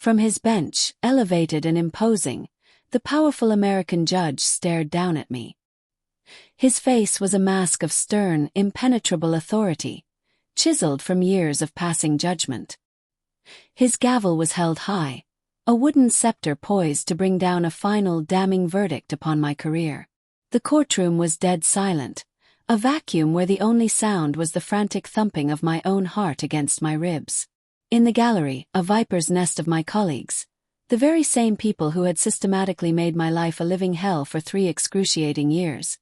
From his bench, elevated and imposing, the powerful American judge stared down at me. His face was a mask of stern, impenetrable authority, chiseled from years of passing judgment. His gavel was held high, a wooden scepter poised to bring down a final damning verdict upon my career. The courtroom was dead silent, a vacuum where the only sound was the frantic thumping of my own heart against my ribs. In the gallery, a viper's nest of my colleagues, the very same people who had systematically made my life a living hell for 3 excruciating years,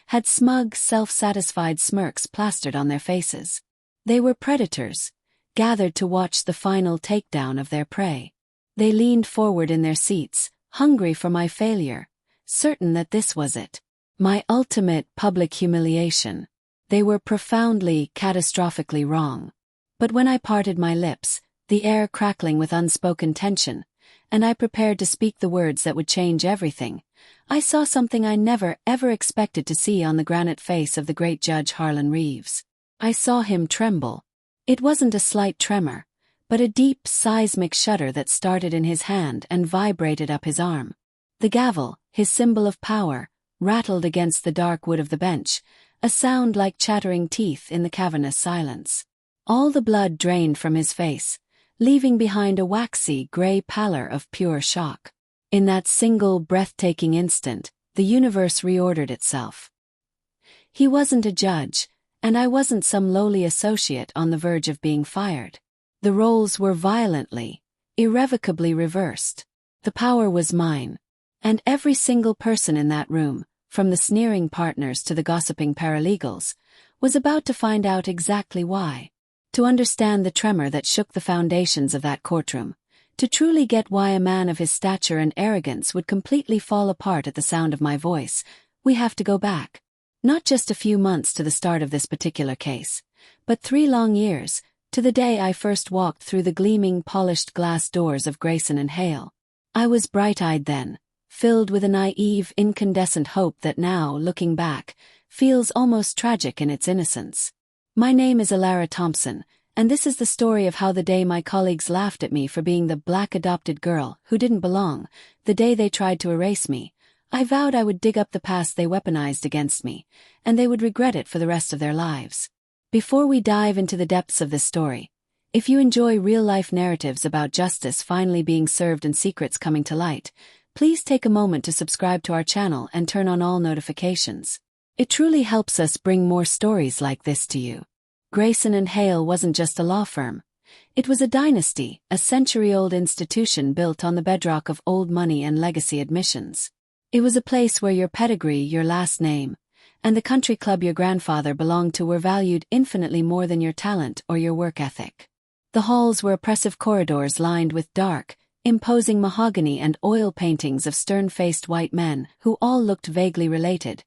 had smug, self-satisfied smirks plastered on their faces. They were predators, gathered to watch the final takedown of their prey. They leaned forward in their seats, hungry for my failure, certain that this was it, my ultimate public humiliation. They were profoundly, catastrophically wrong. But when I parted my lips, the air crackling with unspoken tension, and I prepared to speak the words that would change everything, I saw something I never ever expected to see on the granite face of the great Judge Harlan Reeves. I saw him tremble. It wasn't a slight tremor, but a deep, seismic shudder that started in his hand and vibrated up his arm. The gavel, his symbol of power, rattled against the dark wood of the bench, a sound like chattering teeth in the cavernous silence. All the blood drained from his face, leaving behind a waxy, gray pallor of pure shock. In that single, breathtaking instant, the universe reordered itself. He wasn't a judge, and I wasn't some lowly associate on the verge of being fired. The roles were violently, irrevocably reversed. The power was mine, and every single person in that room, from the sneering partners to the gossiping paralegals, was about to find out exactly why. To understand the tremor that shook the foundations of that courtroom, to truly get why a man of his stature and arrogance would completely fall apart at the sound of my voice, we have to go back. Not just a few months to the start of this particular case, but 3 long years, to the day I first walked through the gleaming, polished glass doors of Grayson and Hale. I was bright-eyed then, filled with a naive, incandescent hope that now, looking back, feels almost tragic in its innocence. My name is Alara Thompson, and this is the story of how the day my colleagues laughed at me for being the black adopted girl who didn't belong, the day they tried to erase me, I vowed I would dig up the past they weaponized against me, and they would regret it for the rest of their lives. Before we dive into the depths of this story, if you enjoy real-life narratives about justice finally being served and secrets coming to light, please take a moment to subscribe to our channel and turn on all notifications. It truly helps us bring more stories like this to you. Grayson and Hale wasn't just a law firm. It was a dynasty, a century-old institution built on the bedrock of old money and legacy admissions. It was a place where your pedigree, your last name, and the country club your grandfather belonged to were valued infinitely more than your talent or your work ethic. The halls were oppressive corridors lined with dark, imposing mahogany and oil paintings of stern-faced white men who all looked vaguely related,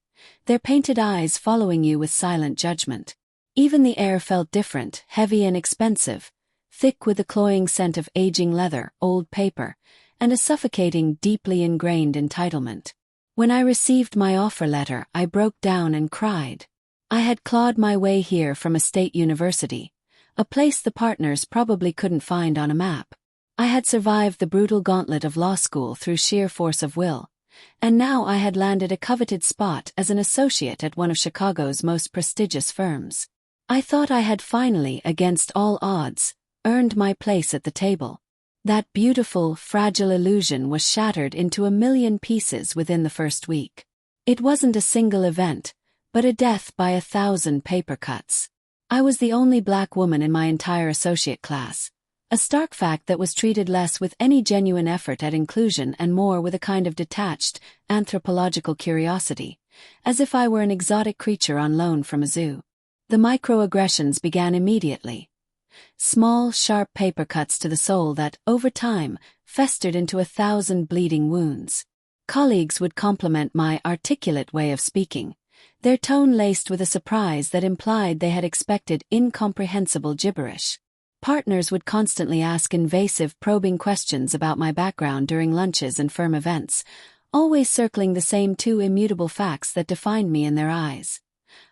their painted eyes following you with silent judgment. Even the air felt different, heavy and expensive, thick with the cloying scent of aging leather, old paper, and a suffocating, deeply ingrained entitlement. When I received my offer letter, I broke down and cried. I had clawed my way here from a state university, a place the partners probably couldn't find on a map. I had survived the brutal gauntlet of law school through sheer force of will, and now I had landed a coveted spot as an associate at one of Chicago's most prestigious firms. I thought I had finally, against all odds, earned my place at the table. That beautiful, fragile illusion was shattered into a million pieces within the first week. It wasn't a single event, but a death by 1,000 paper cuts. I was the only black woman in my entire associate class, a stark fact that was treated less with any genuine effort at inclusion and more with a kind of detached, anthropological curiosity, as if I were an exotic creature on loan from a zoo. The microaggressions began immediately. Small, sharp paper cuts to the soul that, over time, festered into 1,000 bleeding wounds. Colleagues would compliment my articulate way of speaking, their tone laced with a surprise that implied they had expected incomprehensible gibberish. Partners would constantly ask invasive, probing questions about my background during lunches and firm events, always circling the same 2 immutable facts that defined me in their eyes.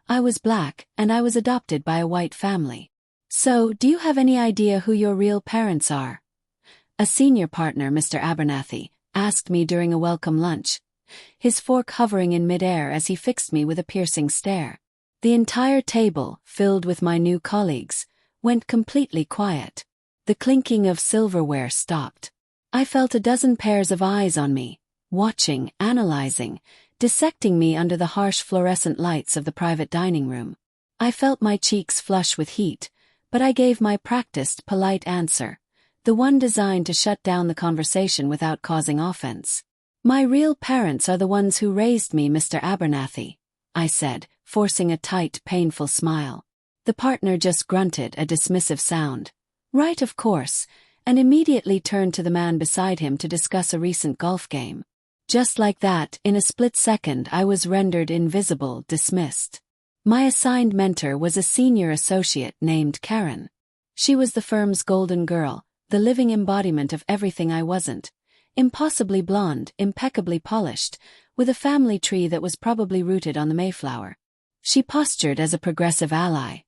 I was black, and I was adopted by a white family. So, do you have any idea who your real parents are? A senior partner, Mr. Abernathy, asked me during a welcome lunch, his fork hovering in midair as he fixed me with a piercing stare. The entire table, filled with my new colleagues, went completely quiet. The clinking of silverware stopped. I felt a dozen pairs of eyes on me, watching, analyzing, dissecting me under the harsh fluorescent lights of the private dining room. I felt my cheeks flush with heat, but I gave my practiced, polite answer, the one designed to shut down the conversation without causing offense. My real parents are the ones who raised me, Mr. Abernathy, I said, forcing a tight, painful smile. The partner just grunted a dismissive sound. Right, of course, and immediately turned to the man beside him to discuss a recent golf game. Just like that, in a split second, I was rendered invisible, dismissed. My assigned mentor was a senior associate named Karen. She was the firm's golden girl, the living embodiment of everything I wasn't. Impossibly blonde, impeccably polished, with a family tree that was probably rooted on the Mayflower. She postured as a progressive ally,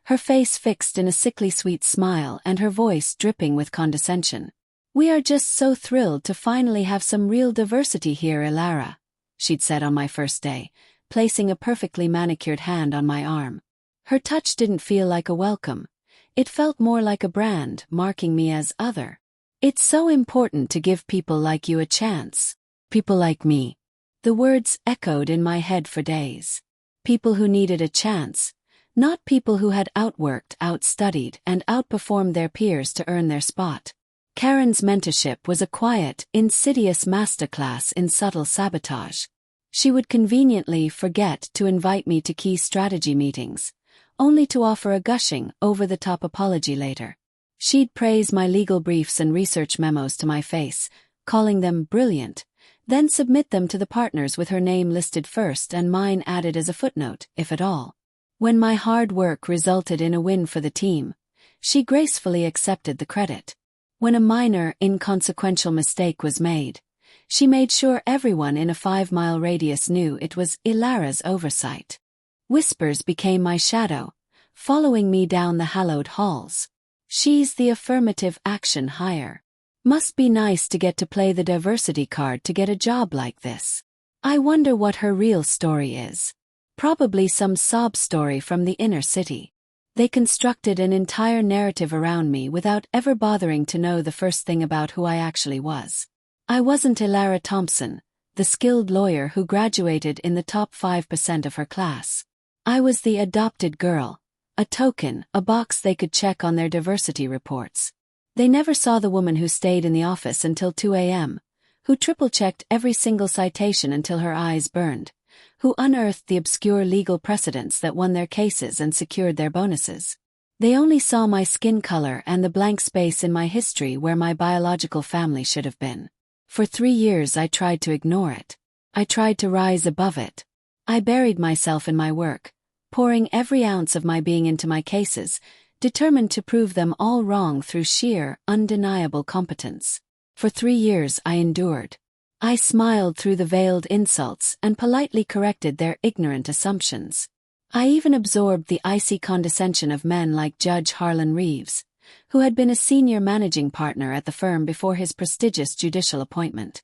her face fixed in a sickly sweet smile and her voice dripping with condescension. "We are just so thrilled to finally have some real diversity here, Ilara," she'd said on my first day, placing a perfectly manicured hand on my arm. Her touch didn't feel like a welcome. It felt more like a brand, marking me as other. "It's so important to give people like you a chance. People like me." The words echoed in my head for days. People who needed a chance, not people who had outworked, outstudied, and outperformed their peers to earn their spot. Karen's mentorship was a quiet, insidious masterclass in subtle sabotage. She would conveniently forget to invite me to key strategy meetings, only to offer a gushing, over-the-top apology later. She'd praise my legal briefs and research memos to my face, calling them brilliant, then submit them to the partners with her name listed first and mine added as a footnote, if at all. When my hard work resulted in a win for the team, she gracefully accepted the credit. When a minor, inconsequential mistake was made, she made sure everyone in a 5-mile radius knew it was Ilara's oversight. Whispers became my shadow, following me down the hallowed halls. "She's the affirmative action hire. Must be nice to get to play the diversity card to get a job like this. I wonder what her real story is. Probably some sob story from the inner city." They constructed an entire narrative around me without ever bothering to know the first thing about who I actually was. I wasn't Ilara Thompson, the skilled lawyer who graduated in the top 5% of her class. I was the adopted girl, a token, a box they could check on their diversity reports. They never saw the woman who stayed in the office until 2 a.m., who triple-checked every single citation until her eyes burned, who unearthed the obscure legal precedents that won their cases and secured their bonuses. They only saw my skin color and the blank space in my history where my biological family should have been. For 3 years I tried to ignore it. I tried to rise above it. I buried myself in my work, pouring every ounce of my being into my cases, determined to prove them all wrong through sheer, undeniable competence. For 3 years I endured. I smiled through the veiled insults and politely corrected their ignorant assumptions. I even absorbed the icy condescension of men like Judge Harlan Reeves, who had been a senior managing partner at the firm before his prestigious judicial appointment.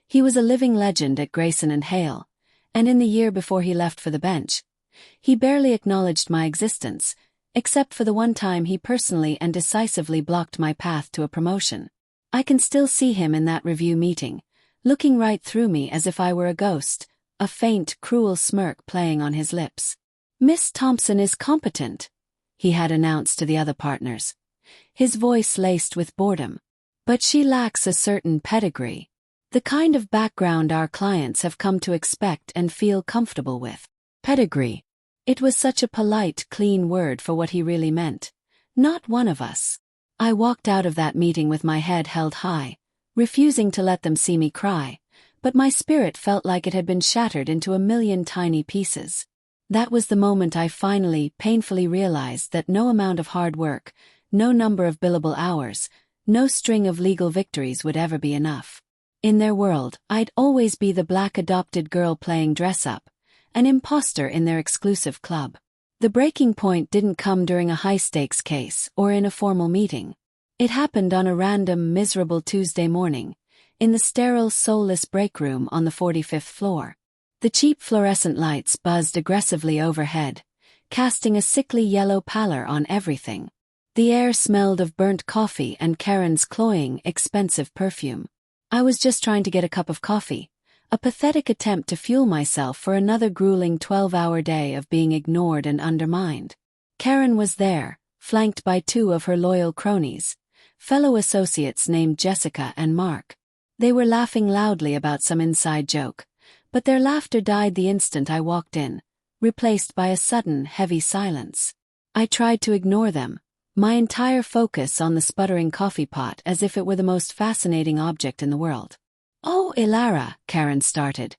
He was a living legend at Grayson and Hale, and in the year before he left for the bench, he barely acknowledged my existence, except for the one time he personally and decisively blocked my path to a promotion. I can still see him in that review meeting, looking right through me as if I were a ghost, a faint, cruel smirk playing on his lips. "Miss Thompson is competent," he had announced to the other partners, his voice laced with boredom. "But she lacks a certain pedigree. The kind of background our clients have come to expect and feel comfortable with." Pedigree. It was such a polite, clean word for what he really meant. Not one of us. I walked out of that meeting with my head held high, refusing to let them see me cry, but my spirit felt like it had been shattered into a million tiny pieces. That was the moment I finally, painfully realized that no amount of hard work, no number of billable hours, no string of legal victories would ever be enough. In their world, I'd always be the black adopted girl playing dress-up, an imposter in their exclusive club. The breaking point didn't come during a high-stakes case or in a formal meeting. It happened on a random, miserable Tuesday morning, in the sterile, soulless break room on the 45th floor. The cheap fluorescent lights buzzed aggressively overhead, casting a sickly yellow pallor on everything. The air smelled of burnt coffee and Karen's cloying, expensive perfume. I was just trying to get a cup of coffee, a pathetic attempt to fuel myself for another grueling 12-hour day of being ignored and undermined. Karen was there, flanked by two of her loyal cronies, fellow associates named Jessica and Mark. They were laughing loudly about some inside joke, but their laughter died the instant I walked in, replaced by a sudden, heavy silence. I tried to ignore them, my entire focus on the sputtering coffee pot as if it were the most fascinating object in the world. "Oh, Ilara," Karen started,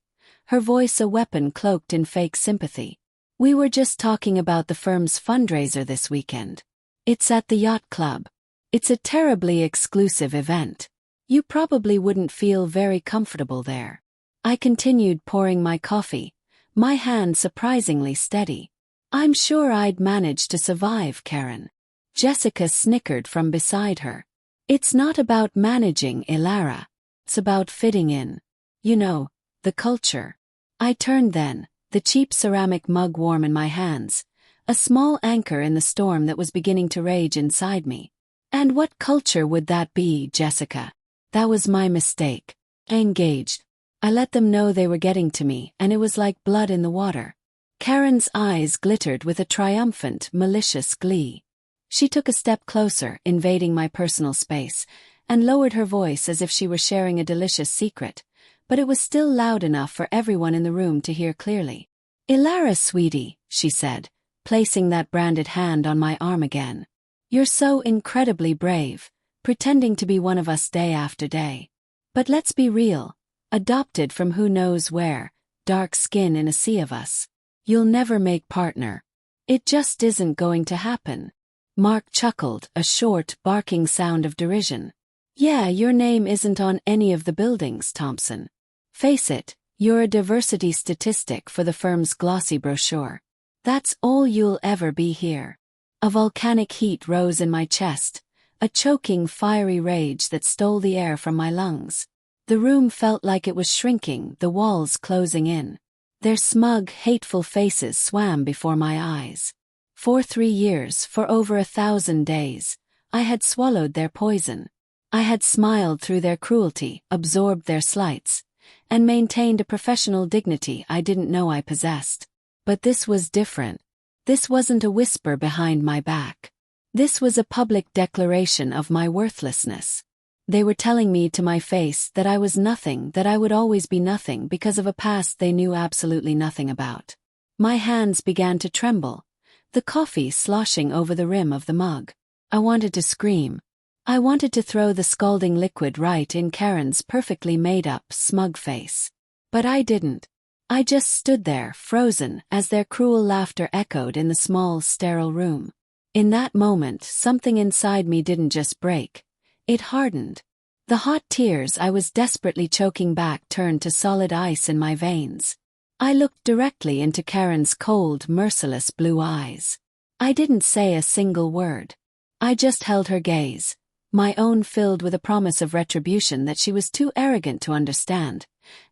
her voice a weapon cloaked in fake sympathy. "We were just talking about the firm's fundraiser this weekend. It's at the yacht club. It's a terribly exclusive event. You probably wouldn't feel very comfortable there." I continued pouring my coffee, my hand surprisingly steady. "I'm sure I'd manage to survive, Karen." Jessica snickered from beside her. "It's not about managing, Ilara. It's about fitting in. You know, the culture." I turned then, the cheap ceramic mug warm in my hands, a small anchor in the storm that was beginning to rage inside me. "And what culture would that be, Jessica?" "That was my mistake." I engaged. I let them know they were getting to me, and it was like blood in the water. Karen's eyes glittered with a triumphant, malicious glee. She took a step closer, invading my personal space, and lowered her voice as if she were sharing a delicious secret, but it was still loud enough for everyone in the room to hear clearly. "Ilara, sweetie," she said, placing that branded hand on my arm again. "You're so incredibly brave, pretending to be one of us day after day. But let's be real, adopted from who knows where, dark skin in a sea of us. You'll never make partner. It just isn't going to happen." Mark chuckled, a short, barking sound of derision. "Yeah, your name isn't on any of the buildings, Thompson. Face it, you're a diversity statistic for the firm's glossy brochure. That's all you'll ever be here." A volcanic heat rose in my chest, a choking, fiery rage that stole the air from my lungs. The room felt like it was shrinking, the walls closing in. Their smug, hateful faces swam before my eyes. For 3 years, for over 1,000 days, I had swallowed their poison. I had smiled through their cruelty, absorbed their slights, and maintained a professional dignity I didn't know I possessed. But this was different. This wasn't a whisper behind my back. This was a public declaration of my worthlessness. They were telling me to my face that I was nothing, that I would always be nothing because of a past they knew absolutely nothing about. My hands began to tremble, the coffee sloshing over the rim of the mug. I wanted to scream. I wanted to throw the scalding liquid right in Karen's perfectly made-up, smug face. But I didn't. I just stood there, frozen, as their cruel laughter echoed in the small, sterile room. In that moment, something inside me didn't just break. It hardened. The hot tears I was desperately choking back turned to solid ice in my veins. I looked directly into Karen's cold, merciless blue eyes. I didn't say a single word. I just held her gaze, my own filled with a promise of retribution that she was too arrogant to understand,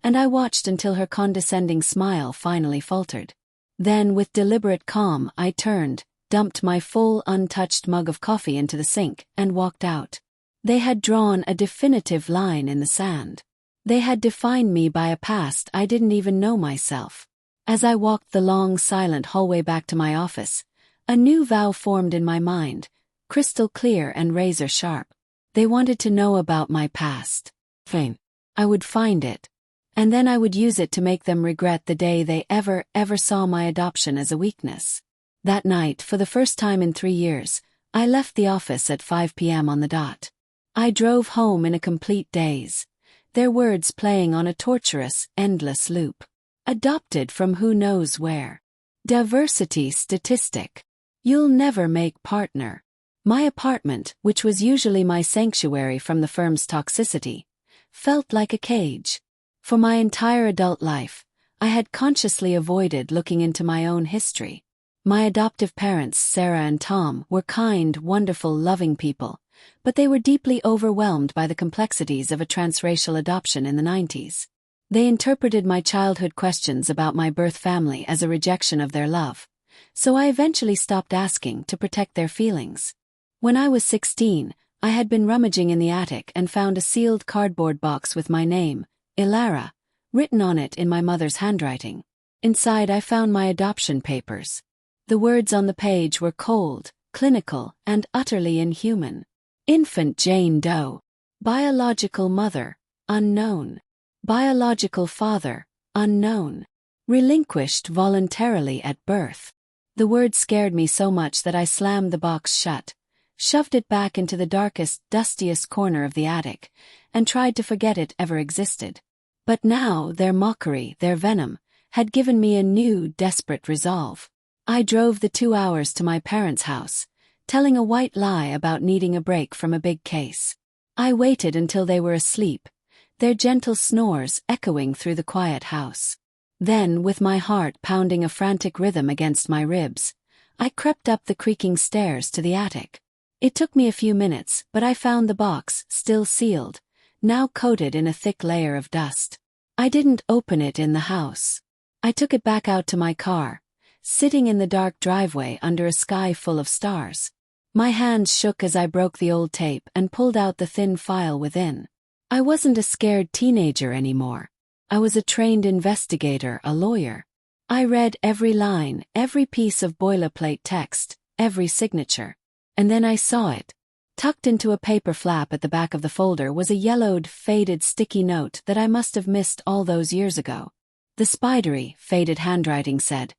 and I watched until her condescending smile finally faltered. Then, with deliberate calm, I turned, dumped my full, untouched mug of coffee into the sink, and walked out. They had drawn a definitive line in the sand. They had defined me by a past I didn't even know myself. As I walked the long, silent hallway back to my office, a new vow formed in my mind, crystal clear and razor sharp. They wanted to know about my past. Fine. I would find it. And then I would use it to make them regret the day they ever saw my adoption as a weakness. That night, for the first time in 3 years, I left the office at 5 p.m. on the dot. I drove home in a complete daze, their words playing on a torturous, endless loop. Adopted from who knows where. Diversity statistic. You'll never make partner. My apartment, which was usually my sanctuary from the firm's toxicity, felt like a cage. For my entire adult life, I had consciously avoided looking into my own history. My adoptive parents, Sarah and Tom, were kind, wonderful, loving people, but they were deeply overwhelmed by the complexities of a transracial adoption in the 90s. They interpreted my childhood questions about my birth family as a rejection of their love, so I eventually stopped asking to protect their feelings. When I was 16, I had been rummaging in the attic and found a sealed cardboard box with my name, Ilara, written on it in my mother's handwriting. Inside I found my adoption papers. The words on the page were cold, clinical, and utterly inhuman. Infant Jane Doe. Biological mother, unknown. Biological father, unknown. Relinquished voluntarily at birth. The word scared me so much that I slammed the box shut, shoved it back into the darkest, dustiest corner of the attic, and tried to forget it ever existed. But now their mockery, their venom, had given me a new, desperate resolve. I drove the 2 hours to my parents' house, telling a white lie about needing a break from a big case. I waited until they were asleep, their gentle snores echoing through the quiet house. Then, with my heart pounding a frantic rhythm against my ribs, I crept up the creaking stairs to the attic. It took me a few minutes, but I found the box, still sealed, now coated in a thick layer of dust. I didn't open it in the house. I took it back out to my car, sitting in the dark driveway under a sky full of stars. My hands shook as I broke the old tape and pulled out the thin file within. I wasn't a scared teenager anymore. I was a trained investigator, a lawyer. I read every line, every piece of boilerplate text, every signature. And then I saw it. Tucked into a paper flap at the back of the folder was a yellowed, faded sticky note that I must have missed all those years ago. The spidery, faded handwriting said,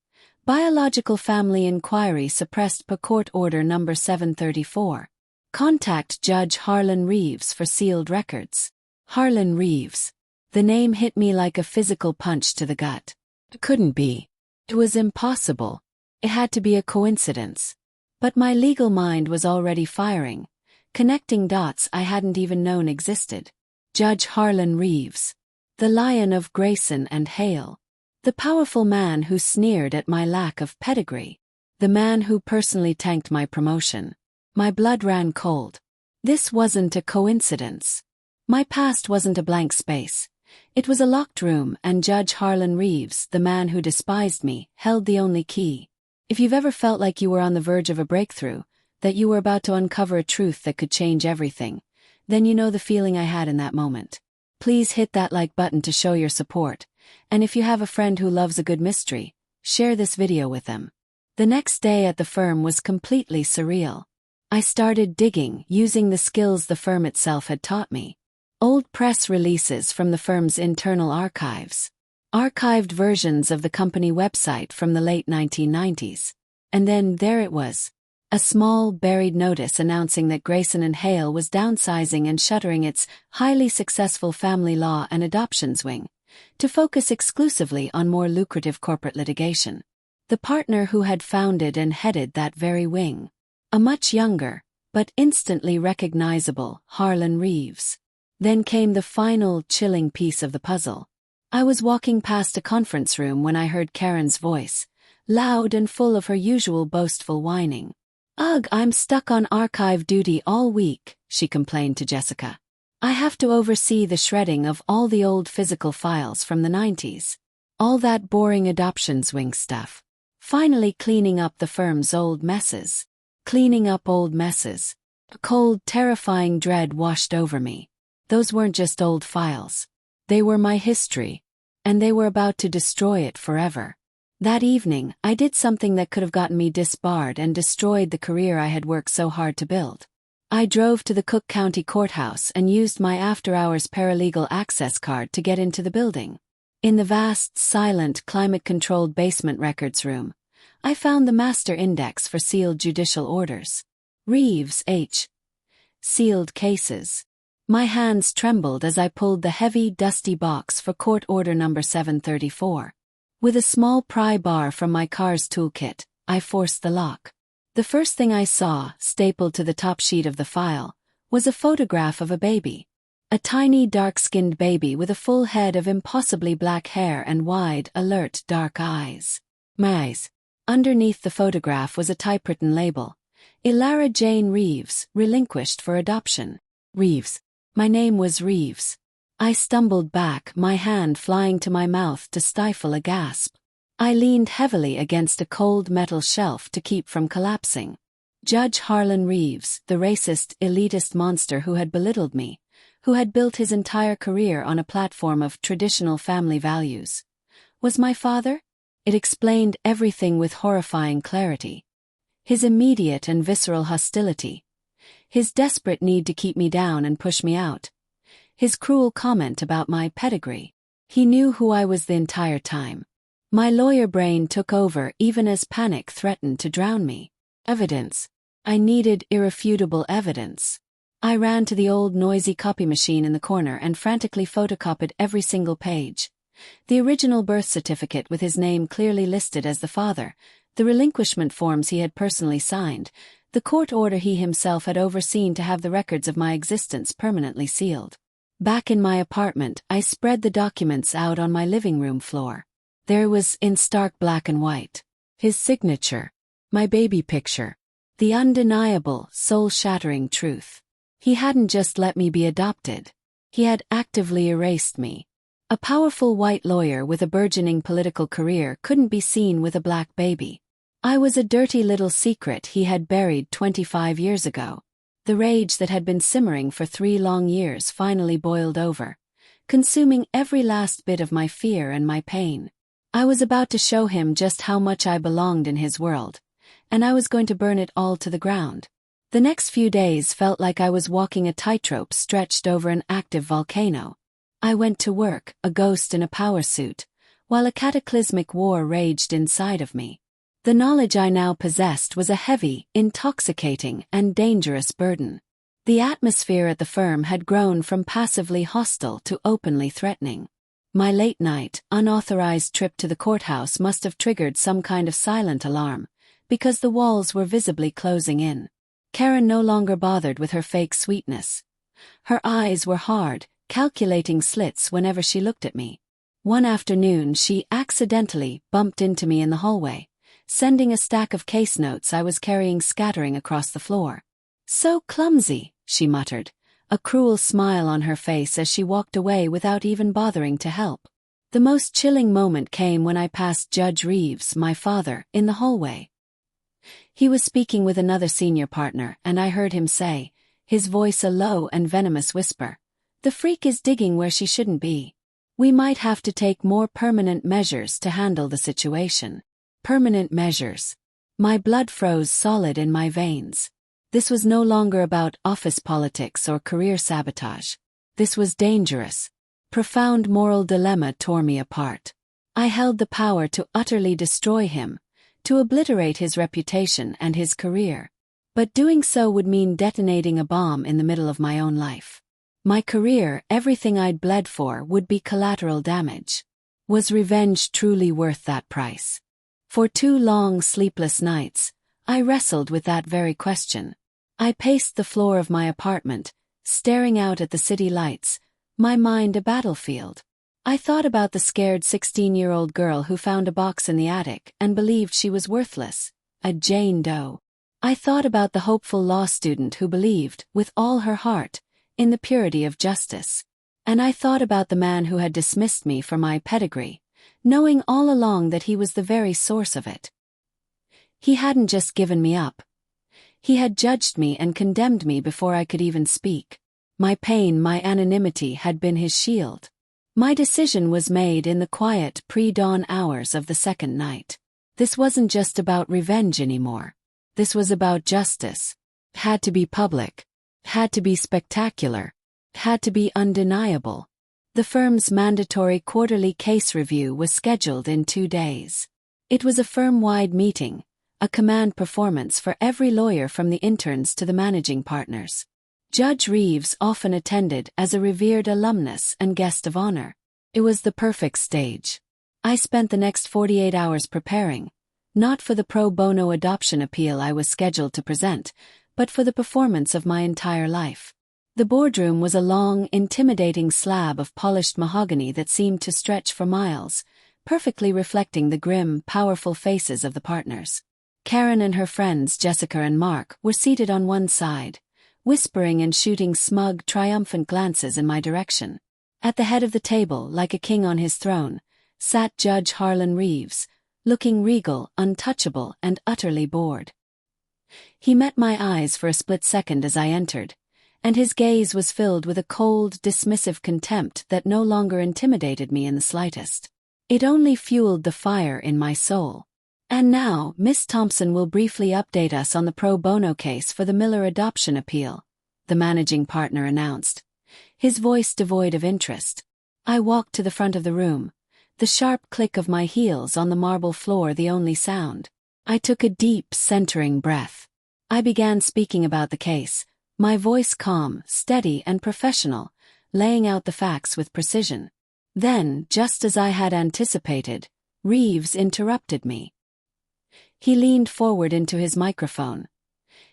"Biological family inquiry suppressed per court order number 734. Contact Judge Harlan Reeves for sealed records." Harlan Reeves. The name hit me like a physical punch to the gut. It couldn't be. It was impossible. It had to be a coincidence. But my legal mind was already firing, connecting dots I hadn't even known existed. Judge Harlan Reeves. The Lion of Grayson and Hale. The powerful man who sneered at my lack of pedigree. The man who personally tanked my promotion. My blood ran cold. This wasn't a coincidence. My past wasn't a blank space. It was a locked room, and Judge Harlan Reeves, the man who despised me, held the only key. If you've ever felt like you were on the verge of a breakthrough, that you were about to uncover a truth that could change everything, then you know the feeling I had in that moment. Please hit that like button to show your support, and if you have a friend who loves a good mystery, share this video with them. The next day at the firm was completely surreal. I started digging, using the skills the firm itself had taught me. Old press releases from the firm's internal archives. Archived versions of the company website from the late 1990s. And then there it was. A small, buried notice announcing that Grayson and Hale was downsizing and shuttering its highly successful family law and adoptions wing, to focus exclusively on more lucrative corporate litigation. The partner who had founded and headed that very wing. A much younger, but instantly recognizable, Harlan Reeves. Then came the final, chilling piece of the puzzle. I was walking past a conference room when I heard Karen's voice, loud and full of her usual boastful whining. "Ugh, I'm stuck on archive duty all week," she complained to Jessica. "I have to oversee the shredding of all the old physical files from the 90s. All that boring adoptions wing stuff. Finally cleaning up the firm's old messes. Cleaning up old messes." A cold, terrifying dread washed over me. Those weren't just old files. They were my history. And they were about to destroy it forever. That evening, I did something that could have gotten me disbarred and destroyed the career I had worked so hard to build. I drove to the Cook County Courthouse and used my after-hours paralegal access card to get into the building. In the vast, silent, climate-controlled basement records room, I found the master index for sealed judicial orders. Reeves H. Sealed cases. My hands trembled as I pulled the heavy, dusty box for court order number 734. With a small pry bar from my car's toolkit, I forced the lock. The first thing I saw, stapled to the top sheet of the file, was a photograph of a baby. A tiny, dark-skinned baby with a full head of impossibly black hair and wide, alert, dark eyes. My eyes. Underneath the photograph was a typewritten label, Ilara Jane Reeves, relinquished for adoption. Reeves. My name was Reeves. I stumbled back, my hand flying to my mouth to stifle a gasp. I leaned heavily against a cold metal shelf to keep from collapsing. Judge Harlan Reeves, the racist, elitist monster who had belittled me, who had built his entire career on a platform of traditional family values, was my father? It explained everything with horrifying clarity. His immediate and visceral hostility. His desperate need to keep me down and push me out. His cruel comment about my pedigree. He knew who I was the entire time. My lawyer brain took over even as panic threatened to drown me. Evidence. I needed irrefutable evidence. I ran to the old noisy copy machine in the corner and frantically photocopied every single page. The original birth certificate with his name clearly listed as the father, the relinquishment forms he had personally signed, the court order he himself had overseen to have the records of my existence permanently sealed. Back in my apartment, I spread the documents out on my living room floor. There it was in stark black and white. His signature. My baby picture. The undeniable, soul-shattering truth. He hadn't just let me be adopted. He had actively erased me. A powerful white lawyer with a burgeoning political career couldn't be seen with a black baby. I was a dirty little secret he had buried 25 years ago. The rage that had been simmering for 3 long years finally boiled over, consuming every last bit of my fear and my pain. I was about to show him just how much I belonged in his world, and I was going to burn it all to the ground. The next few days felt like I was walking a tightrope stretched over an active volcano. I went to work, a ghost in a power suit, while a cataclysmic war raged inside of me. The knowledge I now possessed was a heavy, intoxicating, and dangerous burden. The atmosphere at the firm had grown from passively hostile to openly threatening. My late-night, unauthorized trip to the courthouse must have triggered some kind of silent alarm, because the walls were visibly closing in. Karen no longer bothered with her fake sweetness. Her eyes were hard, calculating slits whenever she looked at me. One afternoon she accidentally bumped into me in the hallway, sending a stack of case notes I was carrying scattering across the floor. "So clumsy," she muttered, a cruel smile on her face as she walked away without even bothering to help. The most chilling moment came when I passed Judge Reeves, my father, in the hallway. He was speaking with another senior partner, and I heard him say, his voice a low and venomous whisper, "The freak is digging where she shouldn't be. We might have to take more permanent measures to handle the situation." Permanent measures. My blood froze solid in my veins. This was no longer about office politics or career sabotage. This was dangerous. Profound moral dilemma tore me apart. I held the power to utterly destroy him, to obliterate his reputation and his career. But doing so would mean detonating a bomb in the middle of my own life. My career, everything I'd bled for, would be collateral damage. Was revenge truly worth that price? For 2 long, sleepless nights, I wrestled with that very question. I paced the floor of my apartment, staring out at the city lights, my mind a battlefield. I thought about the scared 16-year-old girl who found a box in the attic and believed she was worthless, a Jane Doe. I thought about the hopeful law student who believed, with all her heart, in the purity of justice. And I thought about the man who had dismissed me for my pedigree, knowing all along that he was the very source of it. He hadn't just given me up. He had judged me and condemned me before I could even speak. My pain, my anonymity had been his shield. My decision was made in the quiet pre-dawn hours of the second night. This wasn't just about revenge anymore. This was about justice. It had to be public. It had to be spectacular. It had to be undeniable. The firm's mandatory quarterly case review was scheduled in 2 days. It was a firm-wide meeting, a command performance for every lawyer from the interns to the managing partners. Judge Reeves often attended as a revered alumnus and guest of honor. It was the perfect stage. I spent the next 48 hours preparing, not for the pro bono adoption appeal I was scheduled to present, but for the performance of my entire life. The boardroom was a long, intimidating slab of polished mahogany that seemed to stretch for miles, perfectly reflecting the grim, powerful faces of the partners. Karen and her friends Jessica and Mark were seated on one side, whispering and shooting smug, triumphant glances in my direction. At the head of the table, like a king on his throne, sat Judge Harlan Reeves, looking regal, untouchable, and utterly bored. He met my eyes for a split second as I entered, and his gaze was filled with a cold, dismissive contempt that no longer intimidated me in the slightest. It only fueled the fire in my soul. And now, Miss Thompson will briefly update us on the pro bono case for the Miller adoption appeal, the managing partner announced, his voice devoid of interest. I walked to the front of the room, the sharp click of my heels on the marble floor the only sound. I took a deep, centering breath. I began speaking about the case, my voice calm, steady, and professional, laying out the facts with precision. Then, just as I had anticipated, Reeves interrupted me. He leaned forward into his microphone,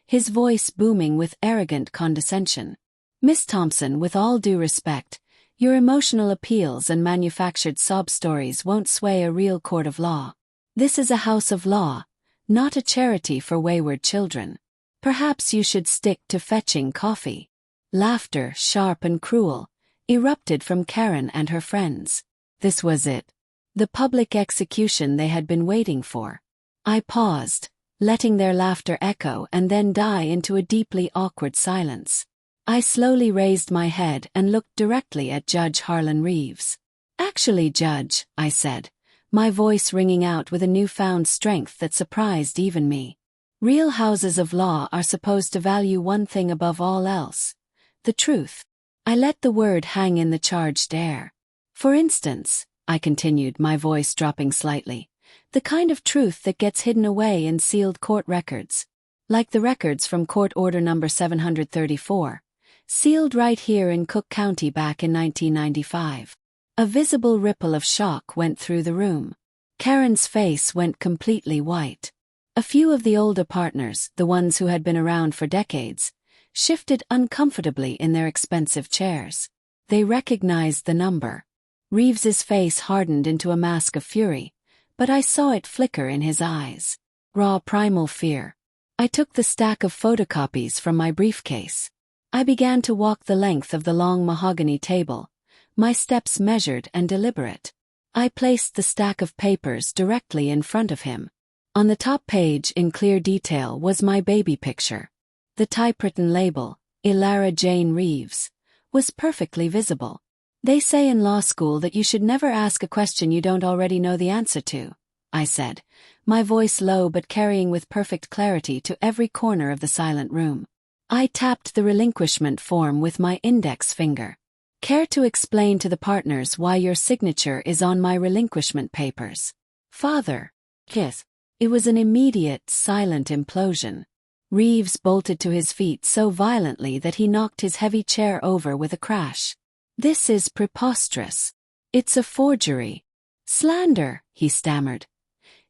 his voice booming with arrogant condescension. Miss Thompson, with all due respect, your emotional appeals and manufactured sob stories won't sway a real court of law. This is a house of law, not a charity for wayward children. Perhaps you should stick to fetching coffee. Laughter, sharp and cruel, erupted from Karen and her friends. This was it. The public execution they had been waiting for. I paused, letting their laughter echo and then die into a deeply awkward silence. I slowly raised my head and looked directly at Judge Harlan Reeves. Actually, Judge, I said, my voice ringing out with a newfound strength that surprised even me. Real houses of law are supposed to value one thing above all else: the truth. I let the word hang in the charged air. For instance, I continued, my voice dropping slightly, the kind of truth that gets hidden away in sealed court records. Like the records from Court Order Number 734, sealed right here in Cook County back in 1995. A visible ripple of shock went through the room. Karen's face went completely white. A few of the older partners, the ones who had been around for decades, shifted uncomfortably in their expensive chairs. They recognized the number. Reeves's face hardened into a mask of fury, but I saw it flicker in his eyes. Raw primal fear. I took the stack of photocopies from my briefcase. I began to walk the length of the long mahogany table, my steps measured and deliberate. I placed the stack of papers directly in front of him. On the top page, in clear detail, was my baby picture. The typewritten label, Ilara Jane Reeves, was perfectly visible. They say in law school that you should never ask a question you don't already know the answer to, I said, my voice low but carrying with perfect clarity to every corner of the silent room. I tapped the relinquishment form with my index finger. Care to explain to the partners why your signature is on my relinquishment papers? Father. Kiss. It was an immediate, silent implosion. Reeves bolted to his feet so violently that he knocked his heavy chair over with a crash. This is preposterous. It's a forgery. Slander, he stammered,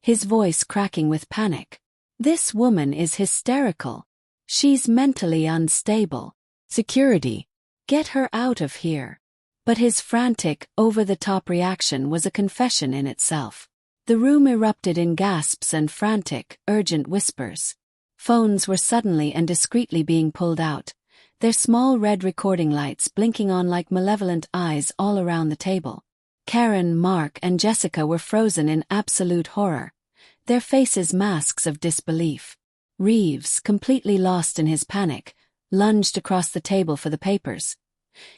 his voice cracking with panic. This woman is hysterical. She's mentally unstable. Security. Get her out of here. But his frantic, over-the-top reaction was a confession in itself. The room erupted in gasps and frantic, urgent whispers. Phones were suddenly and discreetly being pulled out, their small red recording lights blinking on like malevolent eyes all around the table. Karen, Mark, and Jessica were frozen in absolute horror, their faces masks of disbelief. Reeves, completely lost in his panic, lunged across the table for the papers.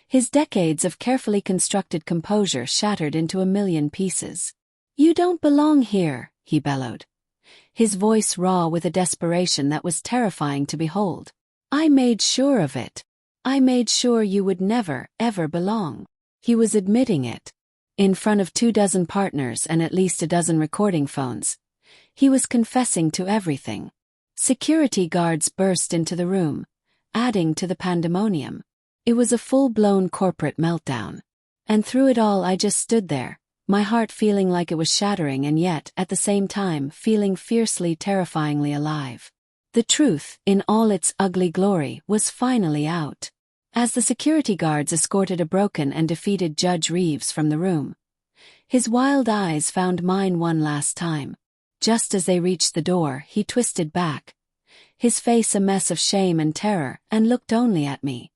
His decades of carefully constructed composure shattered into a million pieces. You don't belong here, he bellowed, his voice raw with a desperation that was terrifying to behold. I made sure of it. I made sure you would never, ever belong. He was admitting it. In front of 24 partners and at least a dozen recording phones. He was confessing to everything. Security guards burst into the room, adding to the pandemonium. It was a full-blown corporate meltdown. And through it all I just stood there, my heart feeling like it was shattering and yet, at the same time, feeling fiercely, terrifyingly alive. The truth, in all its ugly glory, was finally out. As the security guards escorted a broken and defeated Judge Reeves from the room, his wild eyes found mine one last time. Just as they reached the door, he twisted back, his face a mess of shame and terror, and looked only at me.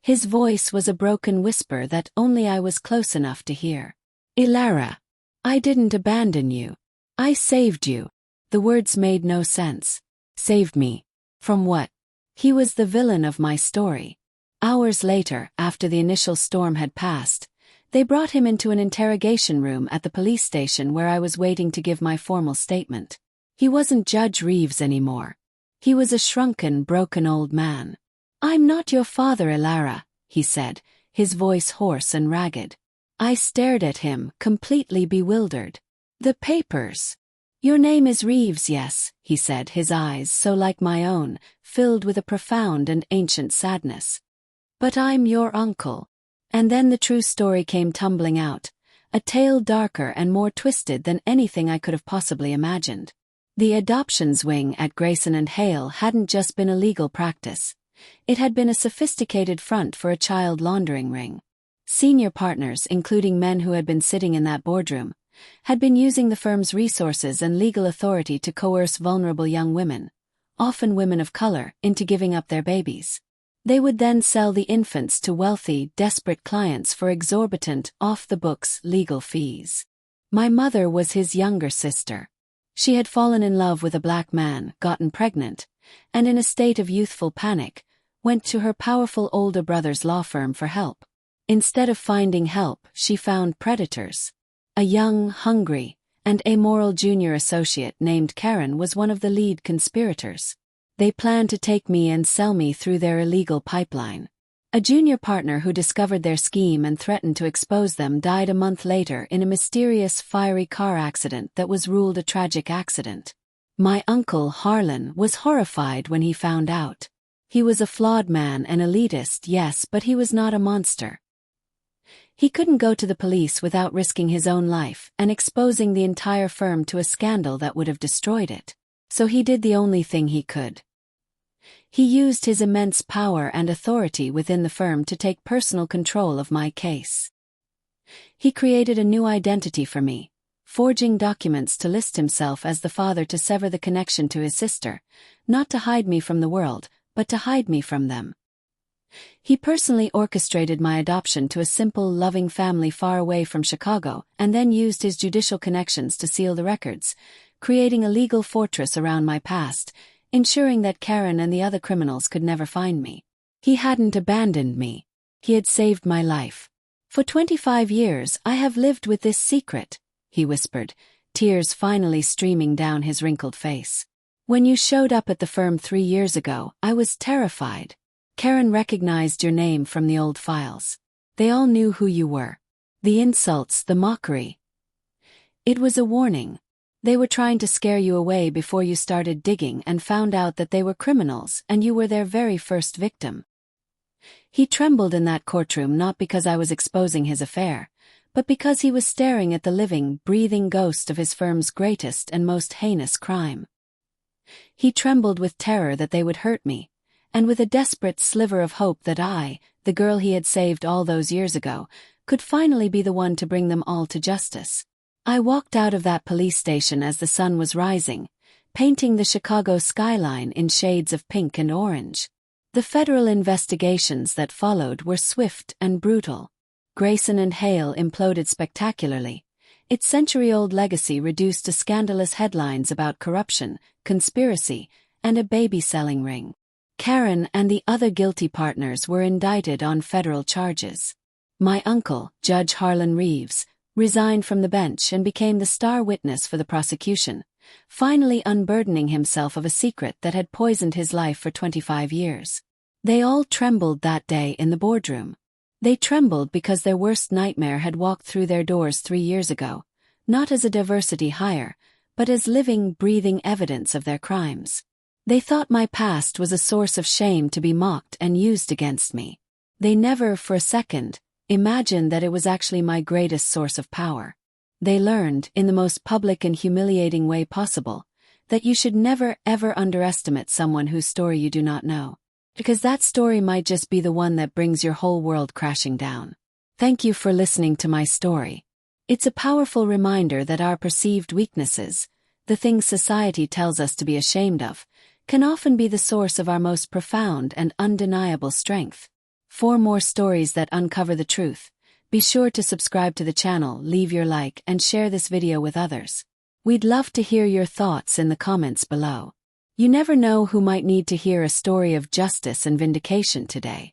His voice was a broken whisper that only I was close enough to hear. "Ilara, I didn't abandon you. I saved you." The words made no sense. Saved me? From what? He was the villain of my story. Hours later, after the initial storm had passed, they brought him into an interrogation room at the police station where I was waiting to give my formal statement. He wasn't Judge Reeves anymore. He was a shrunken, broken old man. "I'm not your father, Ilara," he said, his voice hoarse and ragged. I stared at him, completely bewildered. "The papers. Your name is Reeves, yes," he said, his eyes, so like my own, filled with a profound and ancient sadness. "But I'm your uncle." And then the true story came tumbling out, a tale darker and more twisted than anything I could have possibly imagined. The adoptions wing at Grayson and Hale hadn't just been a legal practice. It had been a sophisticated front for a child laundering ring. Senior partners, including men who had been sitting in that boardroom, had been using the firm's resources and legal authority to coerce vulnerable young women, often women of color, into giving up their babies. They would then sell the infants to wealthy, desperate clients for exorbitant, off-the-books legal fees. My mother was his younger sister. She had fallen in love with a black man, gotten pregnant, and in a state of youthful panic, went to her powerful older brother's law firm for help. Instead of finding help, she found predators. A young, hungry, and amoral junior associate named Karen was one of the lead conspirators. They planned to take me and sell me through their illegal pipeline. A junior partner who discovered their scheme and threatened to expose them died a month later in a mysterious fiery car accident that was ruled a tragic accident. My uncle, Harlan, was horrified when he found out. He was a flawed man, an elitist, yes, but he was not a monster. He couldn't go to the police without risking his own life and exposing the entire firm to a scandal that would have destroyed it. So he did the only thing he could. He used his immense power and authority within the firm to take personal control of my case. He created a new identity for me, forging documents to list himself as the father to sever the connection to his sister, not to hide me from the world, but to hide me from them. He personally orchestrated my adoption to a simple, loving family far away from Chicago, and then used his judicial connections to seal the records, creating a legal fortress around my past, ensuring that Karen and the other criminals could never find me. He hadn't abandoned me. He had saved my life. "For 25 years I have lived with this secret," he whispered, tears finally streaming down his wrinkled face. "When you showed up at the firm 3 years ago, I was terrified. Karen recognized your name from the old files. They all knew who you were. The insults, the mockery. It was a warning. They were trying to scare you away before you started digging and found out that they were criminals and you were their very first victim." He trembled in that courtroom not because I was exposing his affair, but because he was staring at the living, breathing ghost of his firm's greatest and most heinous crime. He trembled with terror that they would hurt me, and with a desperate sliver of hope that I, the girl he had saved all those years ago, could finally be the one to bring them all to justice. I walked out of that police station as the sun was rising, painting the Chicago skyline in shades of pink and orange. The federal investigations that followed were swift and brutal. Grayson and Hale imploded spectacularly, its century-old legacy reduced to scandalous headlines about corruption, conspiracy, and a baby-selling ring. Karen and the other guilty partners were indicted on federal charges. My uncle, Judge Harlan Reeves, resigned from the bench and became the star witness for the prosecution, finally unburdening himself of a secret that had poisoned his life for 25 years. They all trembled that day in the boardroom. They trembled because their worst nightmare had walked through their doors 3 years ago, not as a diversity hire, but as living, breathing evidence of their crimes. They thought my past was a source of shame to be mocked and used against me. They never, for a second, imagined that it was actually my greatest source of power. They learned, in the most public and humiliating way possible, that you should never ever underestimate someone whose story you do not know, because that story might just be the one that brings your whole world crashing down. Thank you for listening to my story. It's a powerful reminder that our perceived weaknesses, the things society tells us to be ashamed of, can often be the source of our most profound and undeniable strength. For more stories that uncover the truth, be sure to subscribe to the channel, leave your like, and share this video with others. We'd love to hear your thoughts in the comments below. You never know who might need to hear a story of justice and vindication today.